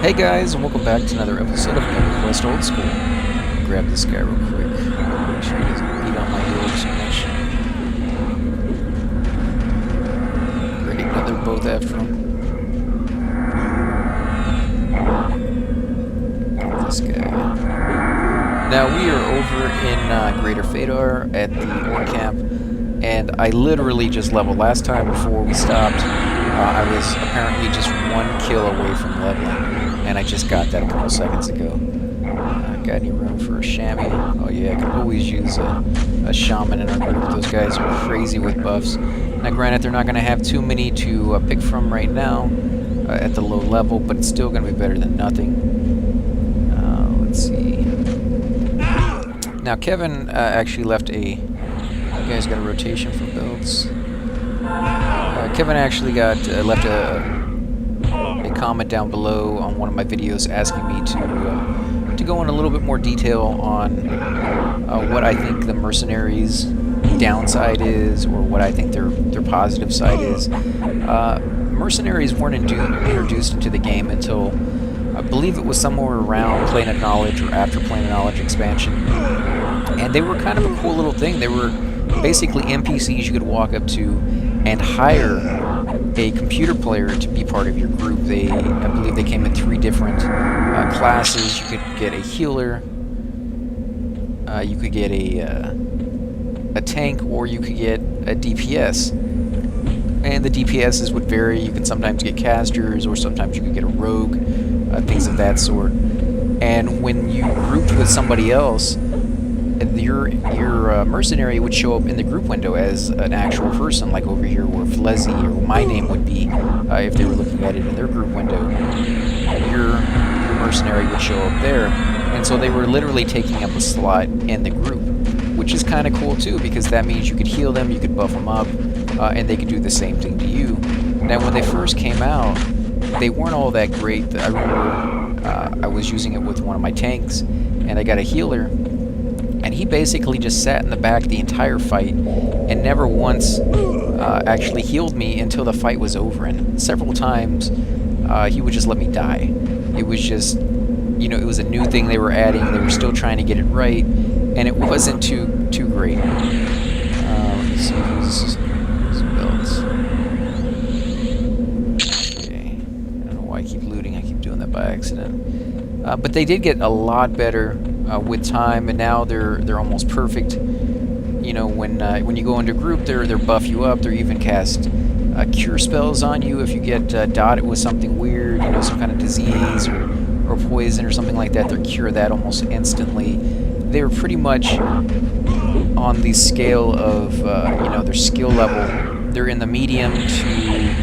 Hey guys, and welcome back to another episode of Everquest Old School. Grab this guy real quick. Make sure he doesn't beat on my heels too much. Great, now they're both after him. Get this guy. Now we are over in Greater Faydark at the Orc Camp, and I literally just leveled. Last time before we stopped, I was apparently just one kill away from leveling. And I just got that a couple seconds ago. Got any room for a chamois? Oh yeah, I could always use a shaman in our group. Those guys are crazy with buffs. Now granted, they're not going to have too many to pick from right now at the low level, but it's still going to be better than nothing. Let's see. Now Kevin actually left you guys got a rotation for builds. Kevin actually left a comment down below on one of my videos asking me to go in a little bit more detail on what I think the mercenaries' downside is, or what I think their positive side is. Mercenaries weren't introduced into the game until I believe it was somewhere around Plane of Knowledge or after Plane of Knowledge expansion, and they were kind of a cool little thing. They were basically NPCs you could walk up to and hire a computer player to be part of your group. I believe they came in 3 different classes. You could get a healer, you could get a tank, or you could get a DPS. And the DPSs would vary. You can sometimes get casters, or sometimes you could get a rogue, things of that sort. And when you grouped with somebody else, your mercenary would show up in the group window as an actual person, like over here where Flezzy or my name would be if they were looking at it in their group window. Your mercenary would show up there, and so they were literally taking up a slot in the group, which is kind of cool too, because that means you could heal them, you could buff them up, and they could do the same thing to you. Now when they first came out, they weren't all that great. I remember I was using it with one of my tanks, and I got a healer, and he basically just sat in the back the entire fight and never once actually healed me until the fight was over. And several times he would just let me die. It was just, it was a new thing they were adding. They were still trying to get it right, and it wasn't too great. Let's see who's builds. Okay, I don't know why I keep looting. I keep doing that by accident. But they did get a lot better with time, and now they're almost perfect. When you go into group, they're buff you up. They're even cast cure spells on you if you get dotted with something weird, some kind of disease or poison or something like that. They're cure that almost instantly. They're pretty much on the scale of their skill level. They're in the medium to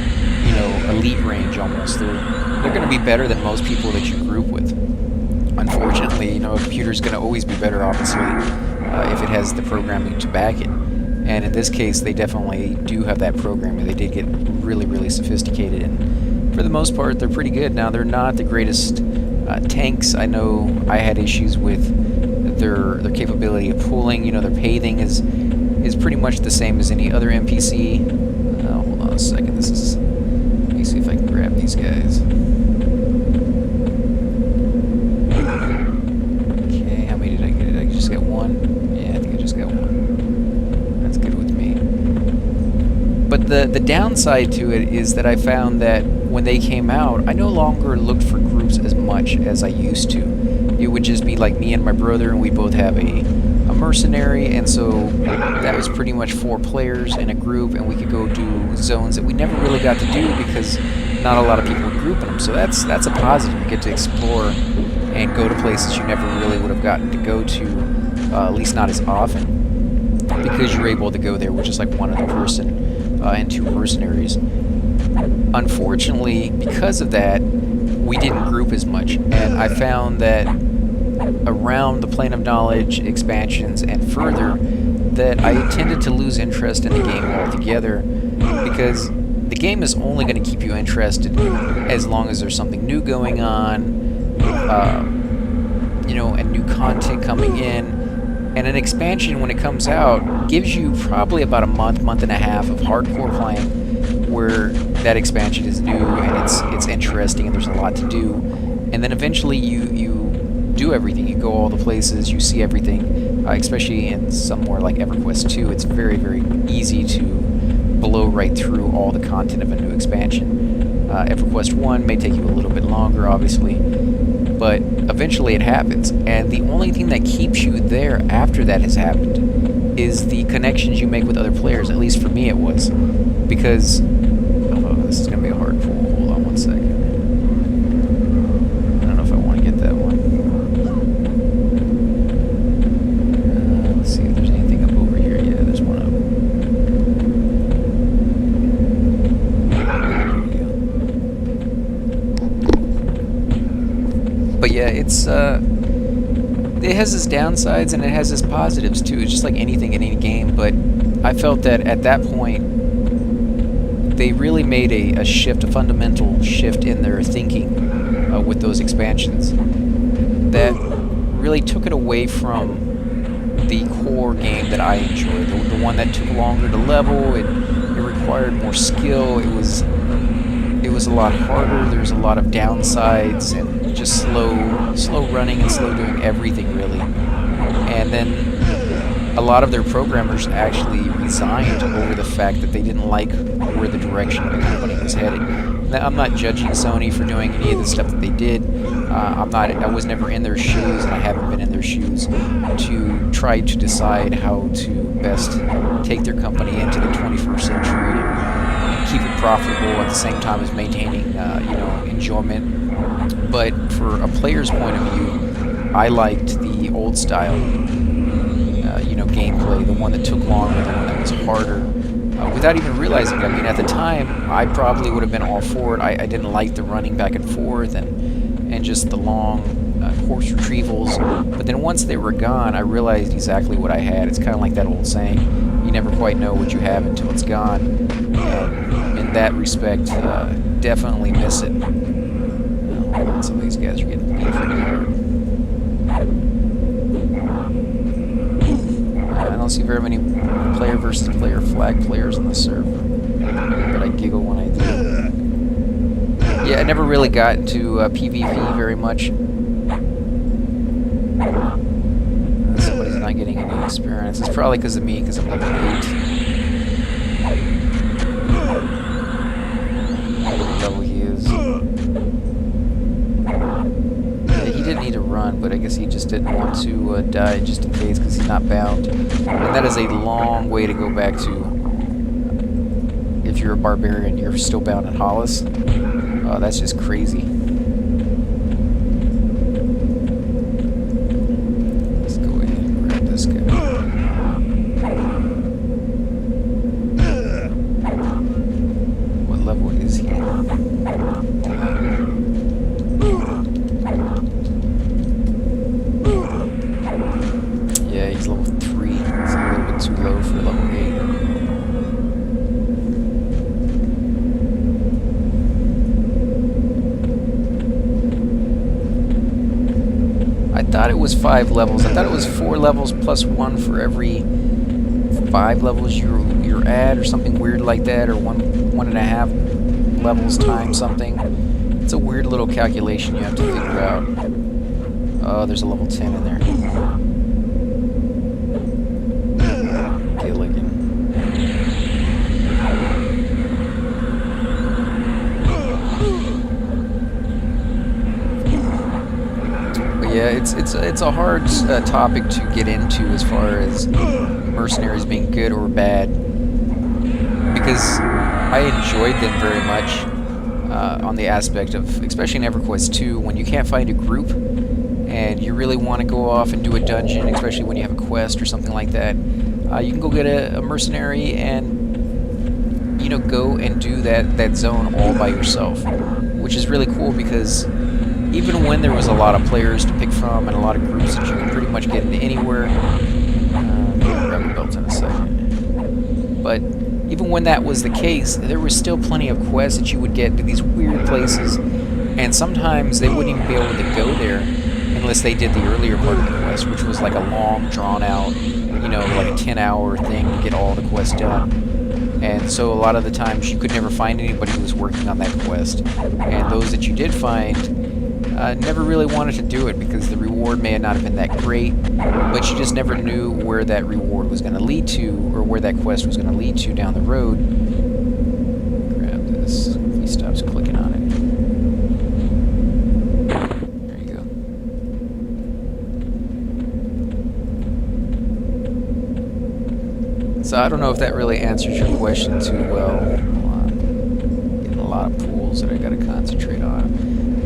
elite range almost. They're going to be better than most people that you group with. Unfortunately, a computer's going to always be better, obviously, if it has the programming to back it. And in this case, they definitely do have that programming. They did get really, really sophisticated, and for the most part, they're pretty good. Now, they're not the greatest tanks. I know I had issues with their capability of pulling. Their paving is pretty much the same as any other NPC. Hold on a second. Let me see if I can grab these guys. Just got one? Yeah, I think I just got one. That's good with me. But the downside to it is that I found that when they came out, I no longer looked for groups as much as I used to. It would just be like me and my brother, and we both have a mercenary, and so that was pretty much 4 players in a group, and we could go do zones that we never really got to do because not a lot of people would group in them. So that's a positive. You get to explore and go to places you never really would have gotten to go to, at least not as often, because you're able to go there with just like one other person and 2 mercenaries. Unfortunately, because of that, we didn't group as much, and I found that around the Plane of Knowledge expansions and further, that I tended to lose interest in the game altogether, because the game is only going to keep you interested as long as there's something new going on, and new content coming in. And an expansion, when it comes out, gives you probably about a month and a half of hardcore playing, where that expansion is new and it's interesting and there's a lot to do. And then eventually you do everything. You go all the places, you see everything. Especially in somewhere like Everquest 2, it's very, very easy to blow right through all the content of a new expansion. Everquest 1 may take you a little bit longer, obviously, but eventually it happens. And the only thing that keeps you there after that has happened is the connections you make with other players. At least for me it was. Because, oh, this is going to be a hard pull. Hold on one second. I don't know if I want to get that one. Let's see if there's anything up over here. Yeah, there's one up. But yeah, it has its downsides and it has its positives too. It's just like anything in any game, but I felt that at that point they really made a shift, a fundamental shift in their thinking with those expansions that really took it away from the core game that I enjoyed, the one that took longer to level. It required more skill. It was a lot harder. There was a lot of downsides and just slow running and slow doing everything really. And then a lot of their programmers actually resigned over the fact that they didn't like where the direction of the company was headed. Now, I'm not judging Sony for doing any of the stuff that they did. I was never in their shoes, and I haven't been in their shoes to try to decide how to best take their company into the 21st century and keep it profitable at the same time as maintaining, enjoyment. But for a player's point of view, I liked the old style, gameplay, the one that took longer, the one that was harder, without even realizing it. I mean, at the time, I probably would have been all for it. I didn't like the running back and forth and just the long course retrievals. But then once they were gone, I realized exactly what I had. It's kind of like that old saying, you never quite know what you have until it's gone. And in that respect, definitely miss it. Oh, some of these guys are getting beat pretty hard. I don't see very many player versus player flag players on the server, but I giggle when I do. Yeah, I never really got into PvP very much. Somebody's not getting any experience. It's probably because of me, because I'm level 8. What level he is. He didn't need to run, but I guess he just didn't want to die just in case, because he's not bound. And that is a long way to go back to. If you're a barbarian, you're still bound in Hollis. That's just crazy. Let's go ahead and grab this guy. What level is he? Yeah, he's level 3. It's a little bit too low for level 8. I thought it was 5 levels. I thought it was 4 levels plus 1 for every 5 levels you're at, or something weird like that, or 1.5 levels times something. It's a weird little calculation you have to figure out. Oh, there's a level 10 in there. Gilligan. Yeah, it's a hard topic to get into as far as mercenaries being good or bad, because I enjoyed them very much on the aspect of, especially in Everquest 2, when you can't find a group and you really want to go off and do a dungeon, especially when you have a quest or something like that, you can go get a mercenary and go and do that zone all by yourself, which is really cool, because even when there was a lot of players to pick from and a lot of groups that you could pretty much get into anywhere, I'll grab a belt in a second. But even when that was the case, there was still plenty of quests that you would get to these weird places, and sometimes they wouldn't even be able to go there unless they did the earlier part of the quest, which was like a long, drawn-out, like a 10-hour thing to get all the quests done. And so a lot of the times you could never find anybody who was working on that quest. And those that you did find never really wanted to do it because the reward may not have been that great, but you just never knew where that reward was going to lead to, or where that quest was going to lead to down the road. Grab this. If he stops clicking on it. There you go. So I don't know if that really answers your question too well. Getting a lot of pools that I got to concentrate on.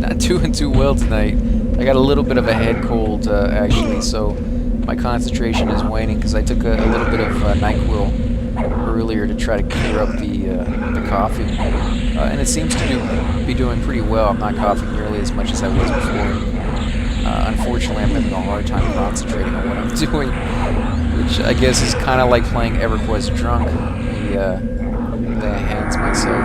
Not doing too well tonight. I got a little bit of a head cold, actually, so my concentration is waning because I took a little bit of NyQuil earlier to try to clear up the coughing, and it seems to be doing pretty well. I'm not coughing nearly as much as I was before. Unfortunately, I'm having a hard time concentrating on what I'm doing, which I guess is kind of like playing Everquest drunk. I enhance myself.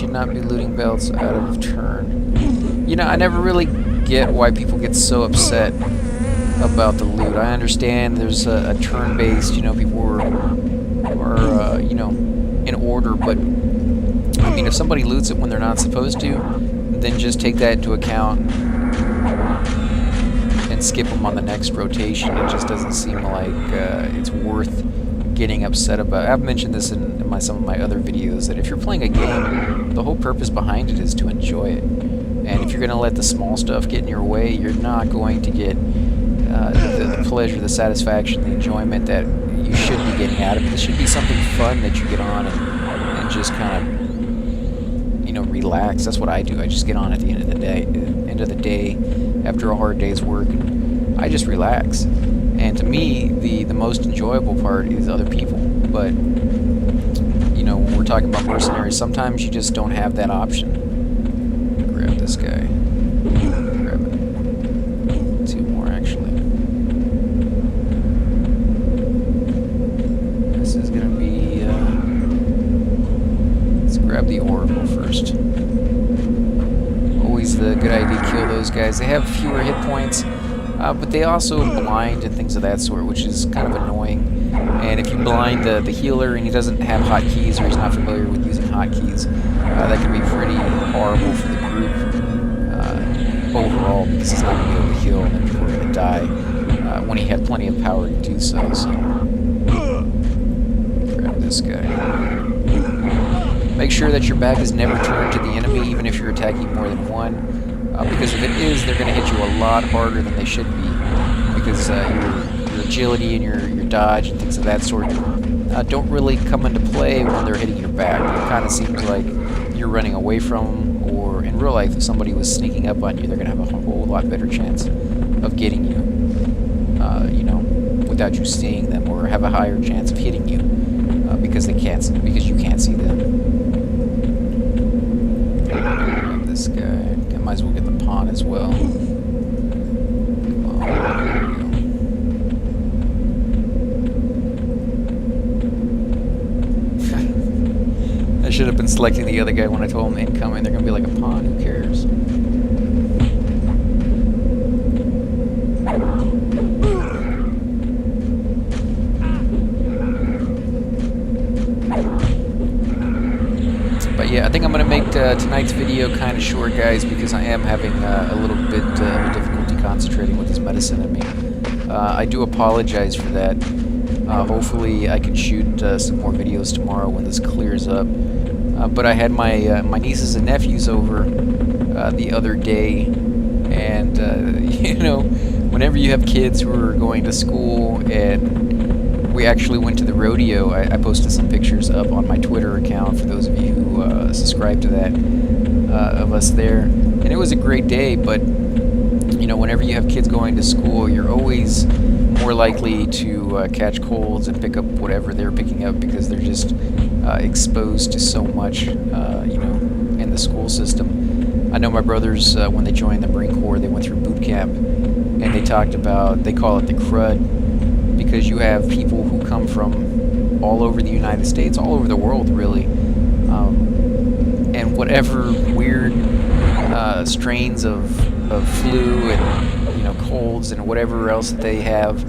Not be looting belts out of turn. You know, I never really get why people get so upset about the loot. I understand there's a turn-based, you know, people are you know, in order, but I mean, if somebody loots it when they're not supposed to, then just take that into account and skip them on the next rotation. It just doesn't seem like it's worth getting upset about. I've mentioned this in some of my other videos, that if you're playing a game, the whole purpose behind it is to enjoy it. And if you're going to let the small stuff get in your way, you're not going to get the pleasure, the satisfaction, the enjoyment that you should be getting out of it. This should be something fun that you get on and just kind of, you know, relax. That's what I do. I just get on at the end of the day, after a hard day's work, and I just relax. And to me, the most enjoyable part is other people. But, you know, when we're talking about mercenaries, sometimes you just don't have that option. Grab this guy. Grab it. 2 more, actually. This is going to be... let's grab the Oracle first. Always the good idea to kill those guys. They have fewer hit points. But they also blind and things of that sort, which is kind of annoying. And if you blind the healer and he doesn't have hotkeys, or he's not familiar with using hotkeys, that can be pretty horrible for the group overall, because he's not going to be able to heal and then people are going to die when he had plenty of power to do so. So grab this guy. Make sure that your back is never turned to the enemy, even if you're attacking more than one. Because if it is, they're going to hit you a lot harder than they should be, because your agility and your dodge and things of that sort don't really come into play when they're hitting your back. It kind of seems like you're running away from them, or in real life, if somebody was sneaking up on you, they're going to have a whole lot better chance of getting you, you know, without you seeing them, or have a higher chance of hitting you because you can't see them. This guy. Might as well get the pawn as well. Come on, there we go. I should have been selecting the other guy when I told him incoming. They're gonna be like a pawn. Who cares? But yeah, I think I'm going to make tonight's video kind of short, guys, because I am having a little bit of a difficulty concentrating with this medicine in me. I do apologize for that. Hopefully I can shoot some more videos tomorrow when this clears up. But I had my nieces and nephews over the other day, and you know, whenever you have kids who are going to school, and we actually went to the rodeo. I posted some pictures up on my Twitter account for those of you who subscribe to that, of us there. And it was a great day, but, you know, whenever you have kids going to school, you're always more likely to catch colds and pick up whatever they're picking up, because they're just exposed to so much, you know, in the school system. I know my brothers, when they joined the Marine Corps, they went through boot camp, and they talked about, they call it the crud, because you have people who come from all over the United States, all over the world, really, and whatever weird strains of flu and, you know, holds and whatever else that they have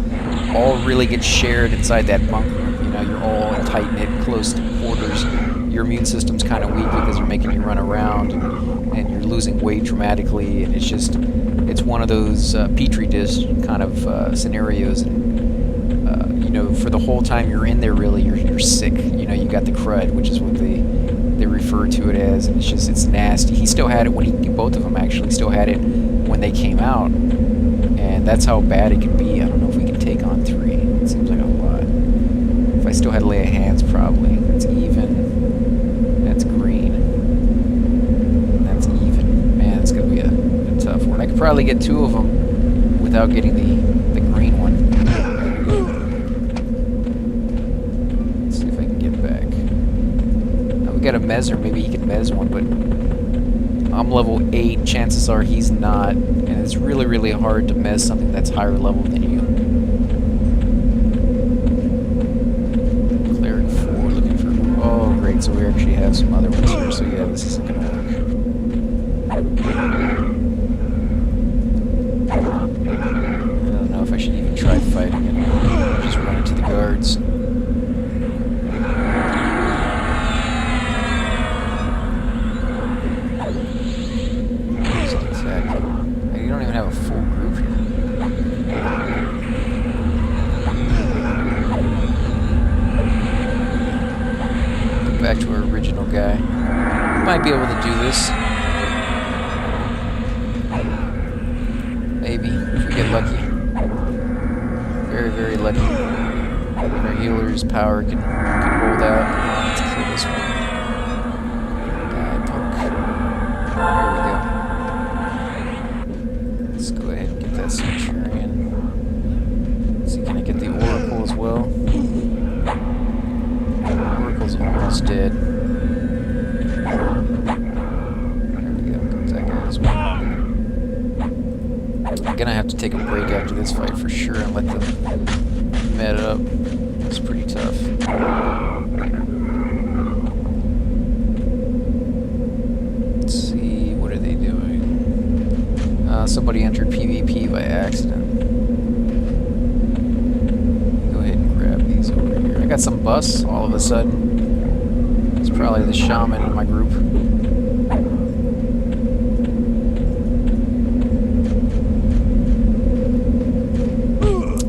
all really get shared inside that bunker. You know, you're all in tight-knit, close quarters. Your immune system's kind of weak because they're making you run around, and you're losing weight dramatically, and it's one of those petri dish kind of scenarios. And you know, for the whole time you're in there, really, you're sick. You know, you got the crud, which is what they refer to it as, and it's nasty. He still had it when both of them actually still had it when they came out, and that's how bad it can be. I don't know if we can take on 3. It seems like a lot. If I still had to lay of hands, probably. That's even. That's green. That's even. Man, it's gonna be a tough one. I could probably get 2 of them without getting the green one. Let's see if I can get back. Now we got a Mez, or maybe he can Mez one, but I'm level 8. Chances are he's not, and it's really, really hard to Mez something that's higher level than you. Cleric 4, looking for. Oh, great! So we actually have some other ones here. So yeah, this isn't gonna work. I don't know if I should even try fighting it. Just run into the guards. You don't even have a full group here. Go back to our original guy. We might be able to do this. Maybe, if we get lucky. Very, very lucky. Our healer's power can hold out. Come on, let's kill this one. Die, punk. There we go. Let's go ahead and get that Centurion. Let's see, can I get the Oracle as well? Oracle's almost dead. There we go, got that guy as well. I'm gonna have to take a break after this fight for sure and let them med up. It's pretty tough. Let's see, what are they doing? Somebody entered PvP by accident. Go ahead and grab these over here. I got some busts all of a sudden. It's probably the shaman in my group.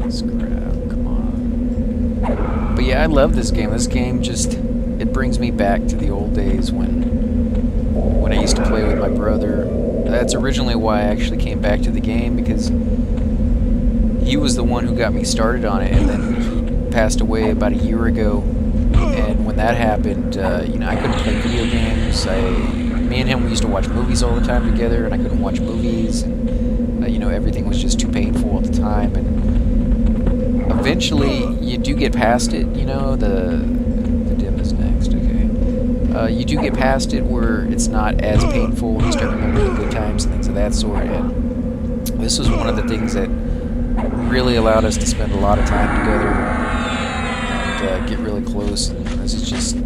Let's grab, come on. But yeah, I love this game. This game just, it brings me back to the old days when I used to play with my brother. That's originally why I actually came back to the game, because he was the one who got me started on it, and then he passed away about a year ago. And when that happened, you know, I couldn't play video games. Me and him, we used to watch movies all the time together, and I couldn't watch movies. And, you know, everything was just too painful at the time. And eventually, you do get past it. You know, the dim is next. Okay. You do get past it where it's not as painful. You start remembering the good times and things of that sort. And this was one of the things that really allowed us to spend a lot of time together and get really close. And this is just,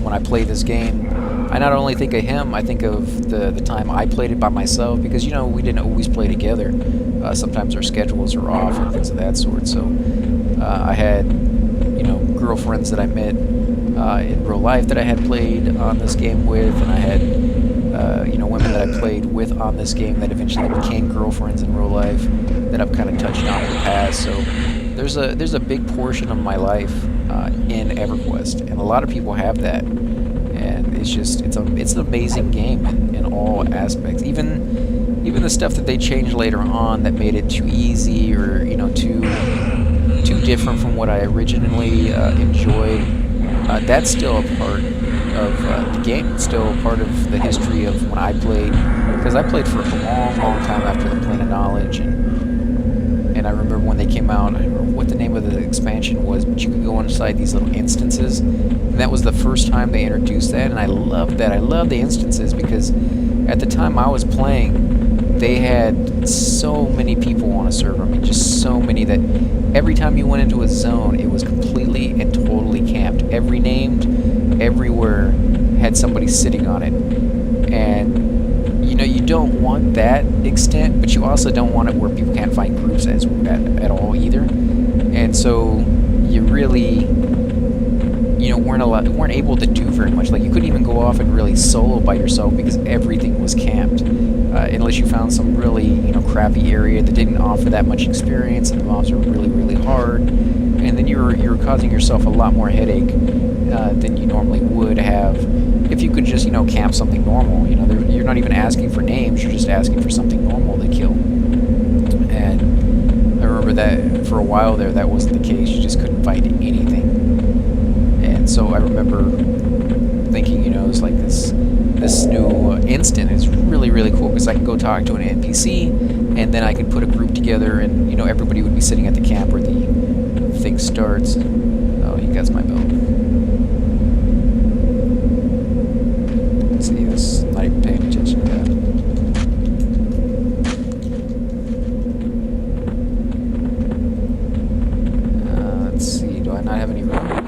when I play this game, I not only think of him, I think of the time I played it by myself, because, you know, we didn't always play together. Sometimes our schedules are off and things of that sort. So I had, you know, girlfriends that I met in real life that I had played on this game with, and I had you know, women that I played with on this game that eventually became girlfriends in real life that I've kind of touched on in the past. So there's a big portion of my life in Everquest, and a lot of people have that, and it's an amazing game in all aspects. Even the stuff that they changed later on that made it too easy, or, you know, too different from what I originally enjoyed. That's still a part of the game. It's still a part of the history of when I played, because I played for a long, long time after the Plane of Knowledge, and I remember when they came out, I don't remember what the name of the expansion was, but you could go inside these little instances, and that was the first time they introduced that, and I loved that. I loved the instances, because at the time I was playing, they had so many people on a server. I mean, just so many that every time you went into a zone, it was completely and totally camped. Every everywhere had somebody sitting on it. And, you know, you don't want want that extent, but you also don't want it where people can't find groups at all either. And so you really, weren't able to do very much. Like, you couldn't even go off and really solo by yourself because everything was camped, unless you found some really, crappy area that didn't offer that much experience, and the mobs were really, really hard. And then you were causing yourself a lot more headache than you normally would have if you could just, camp something normal. You're not even asking for names, you're just asking for something normal to kill. And I remember that for a while there, that wasn't the case. You just couldn't find anything. And so I remember thinking, it's like this new instant is really, really cool because I can go talk to an NPC, and then I could put a group together, and everybody would be sitting at the camp where the thing starts. Oh, he gets my belt. Let's see, this not even paying attention to that. Let's see, do I not have any room?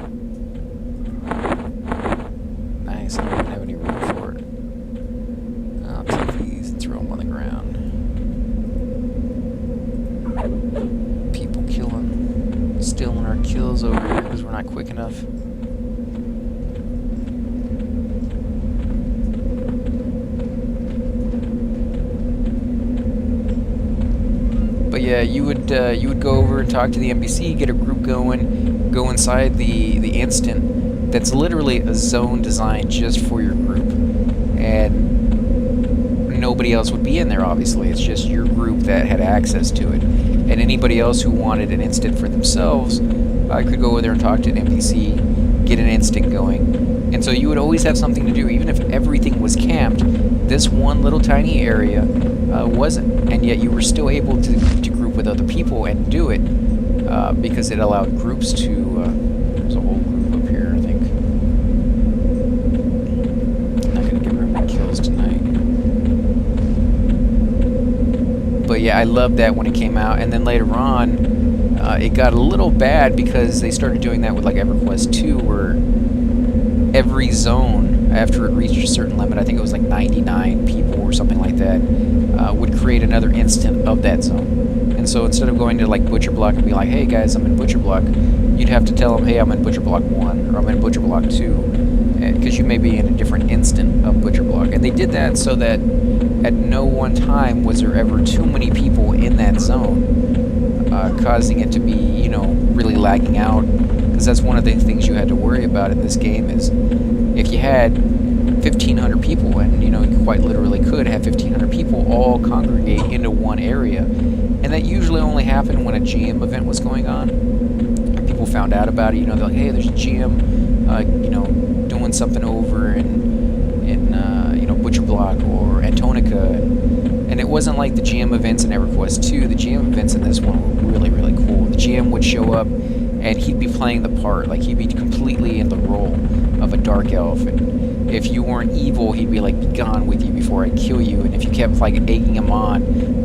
Nice, I don't even have any room for it. I'll take these and throw them on the ground. People killing, stealing our kills over here because we're not quick enough. But yeah, you would go over and talk to the NPC, get a group going, go inside the instant that's literally a zone designed just for your group, and nobody else would be in there. Obviously, it's just your group that had access to it, and anybody else who wanted an instant for themselves could go over there and talk to an NPC, get an instant going. And so you would always have something to do, even if everything was camped. This one little tiny area wasn't, and yet you were still able to group with other people and do it because it allowed groups to. There's a whole group up here, I think. Not gonna get very many kills tonight. But yeah, I loved that when it came out, and then later on, it got a little bad because they started doing that with like Everquest 2, where every zone, after it reached a certain limit, I think it was like 99 people or something like that, would create another instant of that zone. And so instead of going to like Butcher Block and be like, hey guys, I'm in Butcher Block, you'd have to tell them, hey, I'm in Butcher Block 1, or I'm in Butcher Block 2, because you may be in a different instant of Butcher Block. And they did that so that at no one time was there ever too many people in that zone, causing it to be, really lagging out. Because that's one of the things you had to worry about in this game is if you had 1,500 people, and you quite literally could have 1,500 people all congregate into one area, and that usually only happened when a GM event was going on. And people found out about it, they're like, hey, there's a GM, doing something over in Butcher Block or Antonica, and it wasn't like the GM events in EverQuest 2. The GM events in this one were really, really cool. The GM would show up, and he'd be playing the part, like he'd be completely in the role of a dark elf, and if you weren't evil, he'd be like, be gone with you before I kill you, and if you kept like egging him on,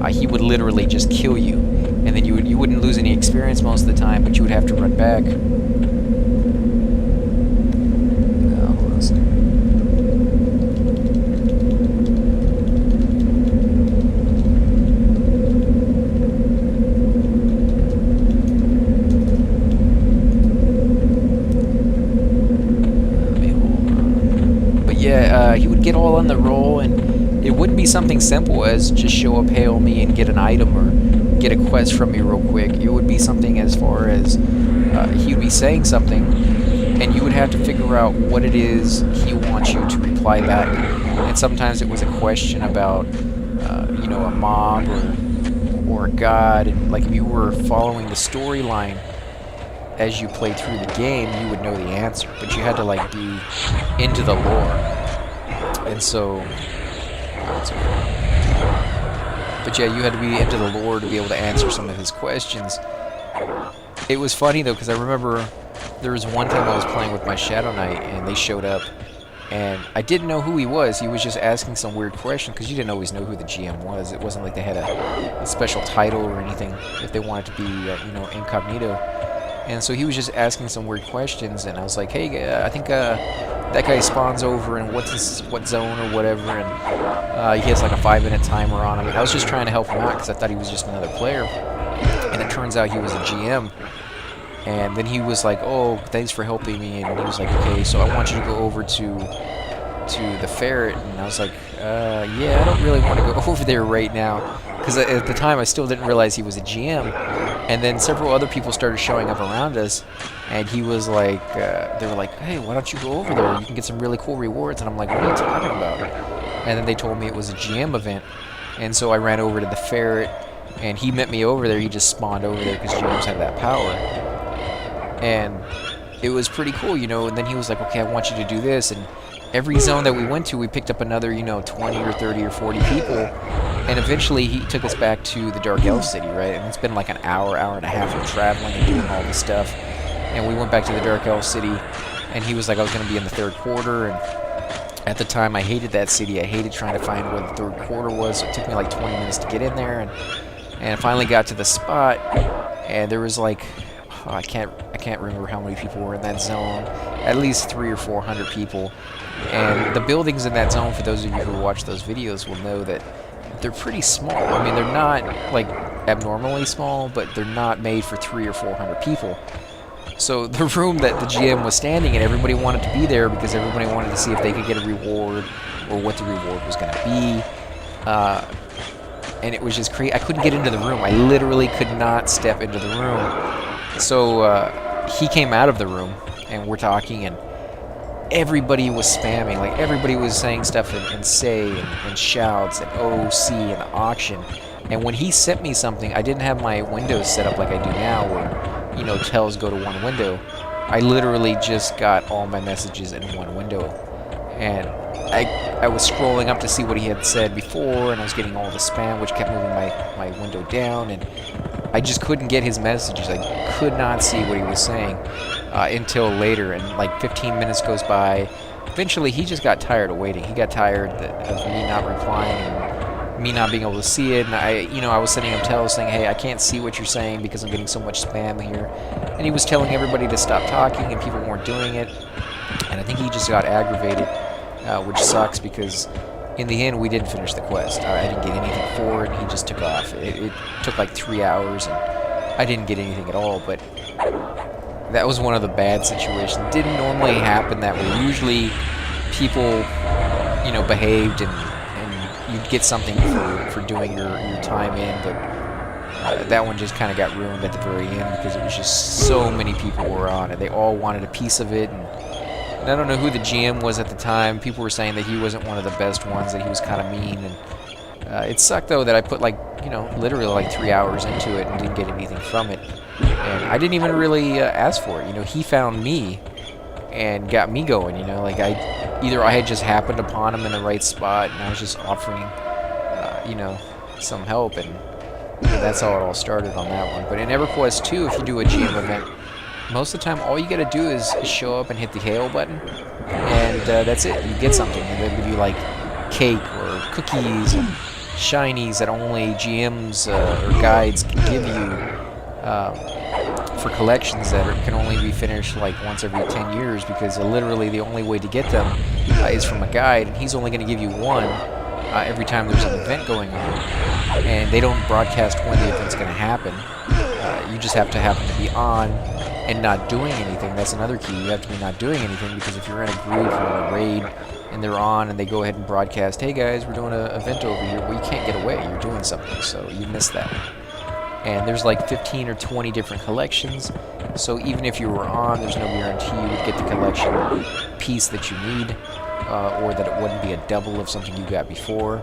he would literally just kill you, and then you wouldn't lose any experience most of the time, but you would have to run back. Hold on a second. He would get all on the roll, and it wouldn't be something simple as just show up, hail me, and get an item or get a quest from me real quick. It would be something as far as he would be saying something, and you would have to figure out what it is he wants you to reply back. And sometimes it was a question about, a mob or a god, and like if you were following the storyline as you played through the game, you would know the answer, but you had to like be into the lore. And so, but yeah, you had to be into the lore to be able to answer some of his questions. It was funny though, because I remember there was one time I was playing with my Shadow Knight, and they showed up, and I didn't know who he was. He was just asking some weird question, because you didn't always know who the GM was. It wasn't like they had a special title or anything if they wanted to be, incognito. And so he was just asking some weird questions, and I was like, hey, I think that guy spawns over in what zone or whatever, and he has like a 5-minute timer on him. And I was just trying to help him out because I thought he was just another player, and it turns out he was a GM. And then he was like, oh, thanks for helping me, and he was like, okay, so I want you to go over to the ferret. And I was like, yeah, I don't really want to go over there right now, because at the time I still didn't realize he was a GM. And then several other people started showing up around us, and he was like, they were like, hey, why don't you go over there? You can get some really cool rewards. And I'm like, what are you talking about? And then they told me it was a GM event, and so I ran over to the ferret, and he met me over there. He just spawned over there because GMs have that power, and it was pretty cool, you know. And then he was like, okay, I want you to do this, and every zone that we went to, we picked up another, you know, 20 or 30 or 40 people. And eventually he took us back to the Dark Elf City, right? And it's been like an hour and a half of traveling and doing all this stuff. And we went back to the Dark Elf City, and he was like, I was going to be in the third quarter. And at the time, I hated that city. I hated trying to find where the third quarter was. So it took me like 20 minutes to get in there. And I finally got to the spot, and there was like, oh, I can't remember how many people were in that zone. At least 300 or 400 people. And the buildings in that zone, for those of you who watch those videos, will know that they're pretty small. I mean, they're not like abnormally small, but they're not made for 300 or 400 people. So the room that the GM was standing in, everybody wanted to be there because everybody wanted to see if they could get a reward or what the reward was going to be. And it was just crazy. I couldn't get into the room. I literally could not step into the room. So he came out of the room, and we're talking, and everybody was spamming. Like, everybody was saying stuff in say and shouts and OC and auction. And when he sent me something, I didn't have my windows set up like I do now, where, you know, tells go to one window. I literally just got all my messages in one window. And I was scrolling up to see what he had said before, and I was getting all the spam, which kept moving my window down, and I just couldn't get his messages. I could not see what he was saying until later, and like 15 minutes goes by. Eventually, he just got tired of waiting. He got tired of me not replying and me not being able to see it. And I was sending him tells saying, "Hey, I can't see what you're saying because I'm getting so much spam here." And he was telling everybody to stop talking, and people weren't doing it. And I think he just got aggravated, which sucks because in the end, we didn't finish the quest. I didn't get anything for it, and he just took off. It took like 3 hours, and I didn't get anything at all, but that was one of the bad situations. It didn't normally happen that way. Usually, people, you know, behaved, and you'd get something for doing your time in, but that one just kind of got ruined at the very end because it was just so many people were on it. They all wanted a piece of it, and I don't know who the GM was at the time. People were saying that he wasn't one of the best ones, that he was kind of mean. And it sucked, though, that I put, like, you know, literally like 3 hours into it and didn't get anything from it. And I didn't even really ask for it. You know, he found me and got me going, you know. Like, I had just happened upon him in the right spot, and I was just offering, you know, some help. And that's how it all started on that one. But in Everquest 2, if you do a GM event, most of the time, all you gotta do is show up and hit the hail button, and that's it. You get something, and they'll give you like cake or cookies and shinies that only GMs or guides can give you for collections that can only be finished like once every 10 years, because literally the only way to get them is from a guide, and he's only going to give you one every time there's an event going on, and they don't broadcast when the event's going to happen. You just have to happen to be on and not doing anything. That's another key. You have to be not doing anything, because if you're in a group or in a raid and they're on and they go ahead and broadcast, "Hey guys, we're doing an event over here," well, you can't get away. You're doing something, so you miss that. And there's like 15 or 20 different collections, so even if you were on, there's no guarantee you would get the collection piece that you need, or that it wouldn't be a double of something you got before.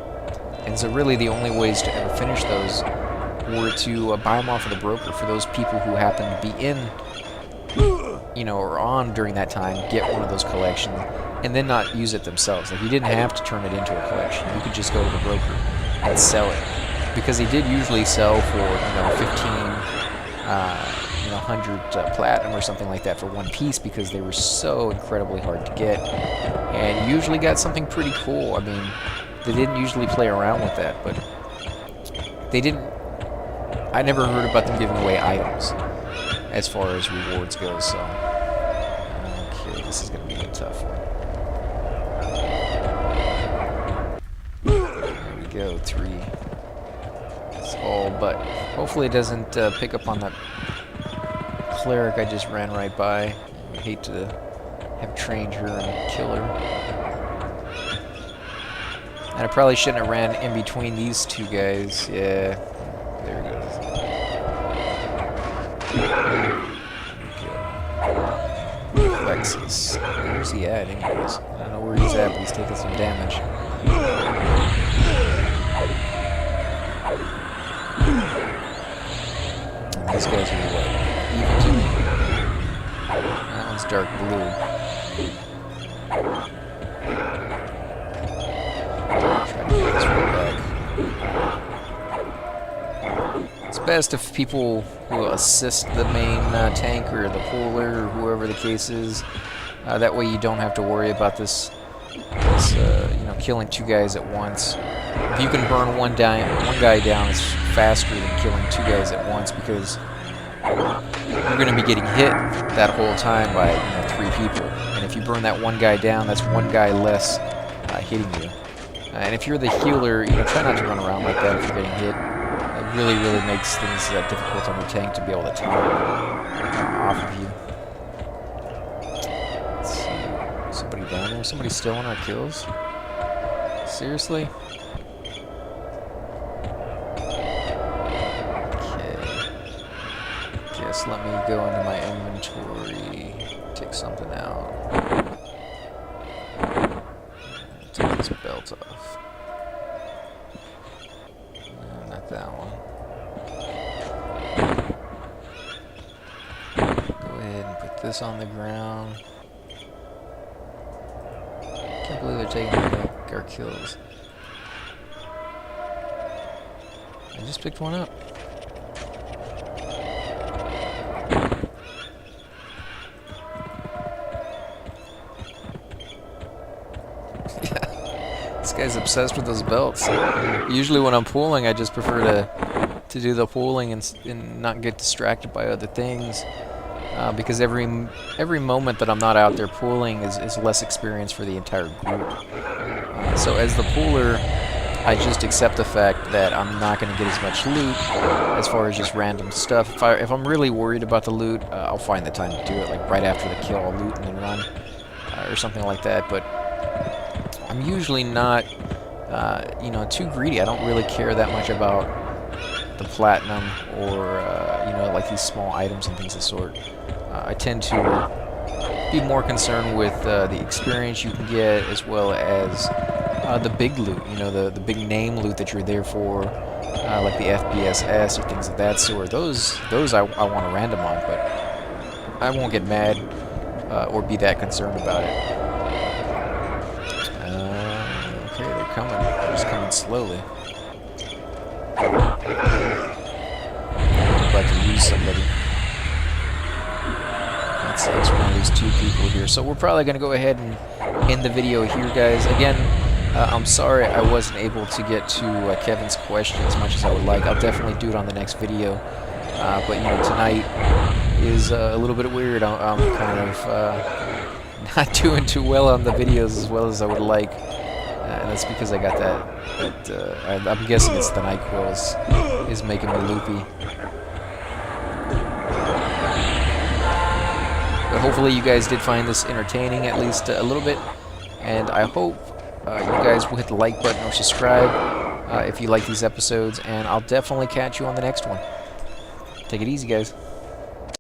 And so really the only ways to ever finish those were to buy them off of the broker. For those people who happen to be in, you know, or on during that time, get one of those collections and then not use it themselves. Like, you didn't have to turn it into a collection. You could just go to the broker and sell it, because they did usually sell for, you know, 15, 100 platinum or something like that for one piece, because they were so incredibly hard to get, and usually got something pretty cool. I mean, they didn't usually play around with that, but they didn't. I never heard about them giving away items. as far as rewards go. So, okay, this is going to be a tough one. There we go, 3. It's all, but hopefully it doesn't pick up on that cleric I just ran right by. I hate to have trained her and kill her. And I probably shouldn't have ran in between these two guys. Yeah, there it goes. Lexus. Where's he at anyways? I don't know where he's at, but he's taking some damage. And these guys are what? Even to me. That one's dark blue. Try to get this one back. It's best if people will assist the main tank or the pooler or whoever the case is. That way you don't have to worry about this you know, killing 2 guys at once. If you can burn one guy down, it's faster than killing 2 guys at once, because you're going to be getting hit that whole time by, you know, 3 people. And if you burn that one guy down, that's 1 guy less hitting you. And if you're the healer, you know, try not to run around like that if you're getting hit. It really, really makes things difficult on your tank to be able to top off of you. Let's see. Somebody down there? Somebody stealing our kills? Seriously? Okay. Guess let me go into my inventory, take something out. Take this belt off. No, not that one. Go ahead and put this on the ground. Can't believe they're taking our kills. I just picked one up. This guy's obsessed with those belts. Usually when I'm pooling, I just prefer to do the pooling and not get distracted by other things. Because every moment that I'm not out there pooling is less experience for the entire group. So as the pooler, I just accept the fact that I'm not going to get as much loot as far as just random stuff. If I'm really worried about the loot, I'll find the time to do it, like right after the kill, I'll loot and then run, or something like that. But I'm usually not, you know, too greedy. I don't really care that much about the platinum or, you know, like these small items and things of the sort. I tend to be more concerned with the experience you can get, as well as the big loot, you know, the big name loot that you're there for, like the FBSS or things of that sort. Those I want to random on, but I won't get mad or be that concerned about it. Okay, they're coming. They're just coming slowly. I'm about to lose somebody. That sucks, one of these 2 people here. So we're probably going to go ahead and end the video here, guys. Again, I'm sorry I wasn't able to get to Kevin's question as much as I would like. I'll definitely do it on the next video. But, you know, tonight is a little bit weird. I'm kind of not doing too well on the videos as well as I would like. And that's because I got that I'm guessing it's the NyQuil is making me loopy. But hopefully you guys did find this entertaining, at least a little bit. And I hope you guys will hit the like button or subscribe if you like these episodes. And I'll definitely catch you on the next one. Take it easy, guys.